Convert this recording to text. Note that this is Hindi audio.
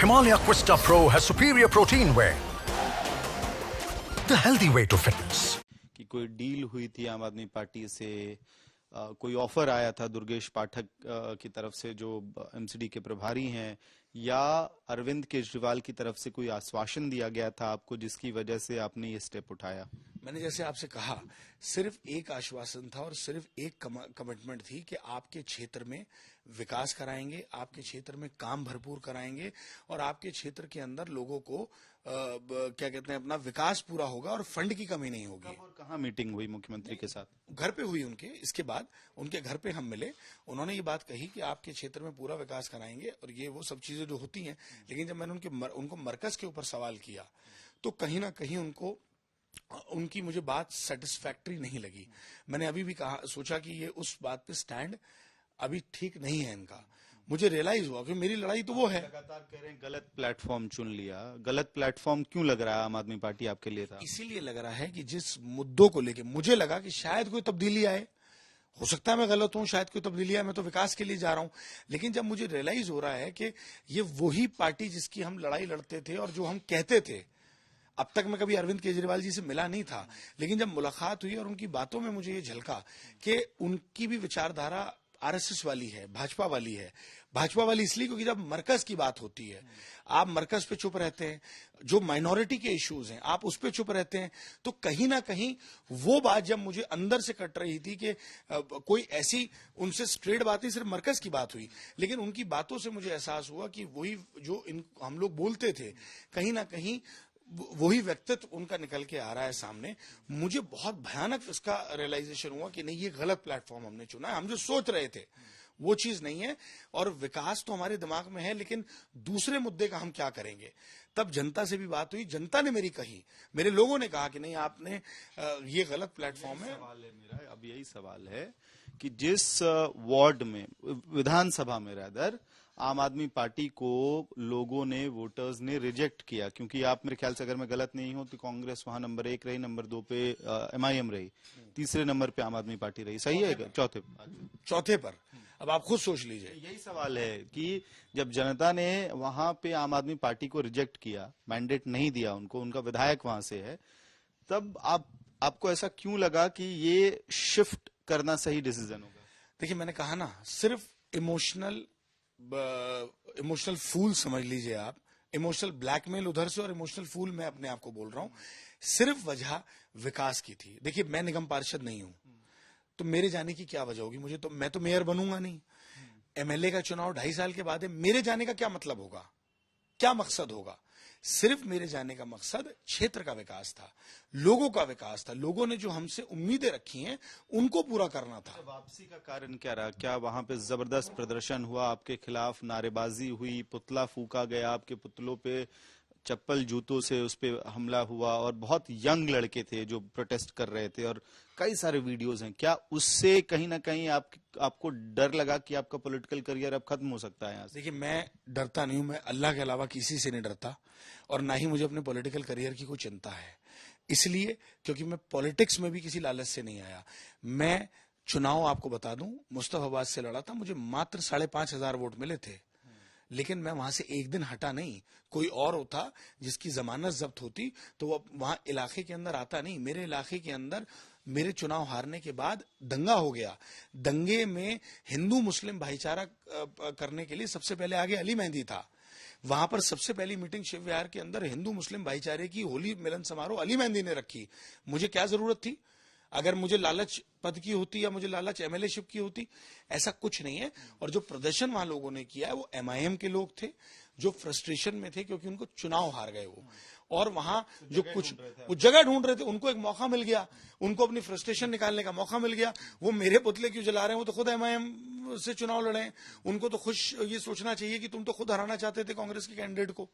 Himalaya Questa Pro has superior protein whey, the healthy way to fitness. कि कोई डील हुई थी आम आदमी पार्टी से, कोई ऑफर आया था दुर्गेश पाठक की तरफ से जो एमसीडी के प्रभारी हैं, या अरविंद केजरीवाल की तरफ से कोई आश्वासन दिया गया था आपको जिसकी वजह से आपने ये स्टेप उठाया? मैंने जैसे आपसे कहा, सिर्फ एक आश्वासन था और सिर्फ एक कमिटमेंट थी कि आपके क्षेत्र में विकास कराएंगे, आपके क्षेत्र में काम भरपूर कराएंगे और आपके क्षेत्र के अंदर लोगों को क्या कहते हैं, अपना विकास पूरा होगा और फंड की कमी नहीं होगी। और कहाँ मीटिंग हुई मुख्यमंत्री के साथ? घर पे हुई उनके। इसके बाद उनके घर पे हम मिले, उन्होंने ये बात कही कि आपके क्षेत्र में पूरा विकास कराएंगे और ये वो सब चीजें जो होती हैं। लेकिन जब मैंने उनको मरकज के ऊपर सवाल किया तो कहीं ना कहीं उनकी मुझे बात सेटिस्फैक्टरी नहीं लगी। मैंने अभी भी सोचा कि ये उस बात पे स्टैंड अभी ठीक नहीं है इनका। मुझे रियलाइज हुआ कि मेरी लड़ाई तो वो है। लगातार कह रहे हैं गलत प्लेटफॉर्म चुन लिया। गलत प्लेटफॉर्म क्यों लग रहा है आम आदमी पार्टी आपके लिए था? इसीलिए लग रहा है कि जिस मुद्दों को लेके मुझे लगा कि शायद कोई तब्दीली आए, हो सकता है मैं गलत हूं, शायद कोई तब्दीली आए, मैं तो विकास के लिए जा रहा हूं। लेकिन जब मुझे रियलाइज हो रहा है कि ये वही पार्टी जिसकी हम लड़ाई लड़ते थे और जो हम कहते थे, अब तक मैं कभी अरविंद केजरीवाल जी से मिला नहीं था, लेकिन जब मुलाकात हुई और उनकी बातों में मुझे ये झलका कि उनकी भी विचारधारा आरएसएस वाली है, भाजपा वाली है। भाजपा वाली इसलिए क्योंकि जब मरकज की बात होती है, आप मरकज पे चुप रहते हैं, जो माइनॉरिटी के इश्यूज हैं आप उस पे चुप रहते हैं। तो कहीं ना कहीं वो बात जब मुझे अंदर से कट रही थी कि कोई ऐसी उनसे स्ट्रेट बात नहीं, सिर्फ मरकज की बात हुई, लेकिन उनकी बातों से मुझे एहसास हुआ कि वही जो हम लोग बोलते थे, कहीं ना कहीं वही व्यक्तित्व उनका निकल के आ रहा है सामने। मुझे बहुत भयानक इसका रियलाइजेशन हुआ कि नहीं, ये गलत प्लेटफॉर्म हमने चुना है। हम जो सोच रहे थे वो चीज नहीं है। और विकास तो हमारे दिमाग में है, लेकिन दूसरे मुद्दे का हम क्या करेंगे। तब जनता से भी बात हुई, जनता ने मेरी कही, मेरे लोगों ने कहा कि नहीं, आपने ये गलत प्लेटफॉर्म है। सवाल है मेरा, अब यही सवाल है कि जिस वार्ड में, विधानसभा में रादर, आम आदमी पार्टी को लोगों ने, वोटर्स ने रिजेक्ट किया, क्योंकि आप, मेरे ख्याल से अगर मैं गलत नहीं हूं तो कांग्रेस वहां नंबर 1 रही, नंबर 2 पे एमआईएम रही, तीसरे नंबर पे आम आदमी पार्टी रही, सही है? चौथे पर अब आप खुद सोच लीजिए। यही सवाल है कि जब जनता ने वहां पे आम आदमी पार्टी को रिजेक्ट किया, मैंडेट नहीं दिया उनको, उनका विधायक वहां से है, तब आपको ऐसा क्यों लगा कि ये शिफ्ट करना सही डिसीजन होगा? देखिए, मैंने कहा ना, सिर्फ इमोशनल फूल समझ लीजिए आप, इमोशनल ब्लैकमेल उधर से और इमोशनल फूल मैं अपने आप को बोल रहा हूं। सिर्फ वजह विकास की थी। देखिए, मैं निगम पार्षद नहीं हूं, तो मेरे जाने की क्या वजह होगी? मैं तो मेयर बनूंगा नहीं। एमएलए का चुनाव 2.5 साल के बाद है। मेरे जाने का क्या मतलब होगा, क्या मकसद होगा? सिर्फ मेरे जाने का मकसद क्षेत्र का विकास था, लोगों का विकास था। लोगों ने जो हमसे उम्मीदें रखी हैं उनको पूरा करना था। वापसी का कारण क्या रहा? क्या वहां पे जबरदस्त प्रदर्शन हुआ, आपके खिलाफ नारेबाजी हुई, पुतला फूका गया, आपके पुतलों पे चप्पल जूतों से उस पे हमला हुआ, और बहुत यंग लड़के थे जो प्रोटेस्ट कर रहे थे और कई सारे वीडियोस हैं। क्या उससे कहीं ना कहीं आपको डर लगा कि आपका पॉलिटिकल करियर अब खत्म हो सकता है यहाँ से? देखिए, मैं डरता नहीं हूं, मैं अल्लाह के अलावा किसी से नहीं डरता, और ना ही मुझे अपने पॉलिटिकल करियर की कोई चिंता है। इसलिए क्योंकि मैं पॉलिटिक्स में भी किसी लालच से नहीं आया। मैं चुनाव, आपको बता दूं, मुस्तफाबाद से लड़ा था, मुझे मात्र 5,500 वोट मिले थे, लेकिन मैं वहां से एक दिन हटा नहीं। कोई और होता जिसकी जमानत जब्त होती तो वो वहां इलाके के अंदर आता नहीं। मेरे इलाके के अंदर मेरे चुनाव हारने के बाद दंगा हो गया। दंगे में हिंदू मुस्लिम भाईचारा करने के लिए सबसे पहले आगे अली मेहंदी था। वहां पर सबसे पहली मीटिंग शिव विहार के अंदर हिंदू मुस्लिम भाईचारे की होली मिलन समारोह अली मेहंदी ने रखी। मुझे क्या जरूरत थी? अगर मुझे लालच पद की होती या मुझे लालच एमएलएशिप की होती, ऐसा कुछ नहीं है। और जो प्रदर्शन वहां लोगों ने किया है वो एमआईएम के लोग थे जो फ्रस्ट्रेशन में थे क्योंकि उनको चुनाव हार गए वो, और वहां जो कुछ वो जगह ढूंढ रहे थे, उनको एक मौका मिल गया, उनको अपनी फ्रस्ट्रेशन निकालने का मौका मिल गया। वो मेरे पुतले क्यों जला रहे हैं? वो तो खुद एमआईएम से चुनाव लड़े हैं। उनको तो खुश ये सोचना चाहिए कि तुम तो खुद हराना चाहते थे कांग्रेस के कैंडिडेट को।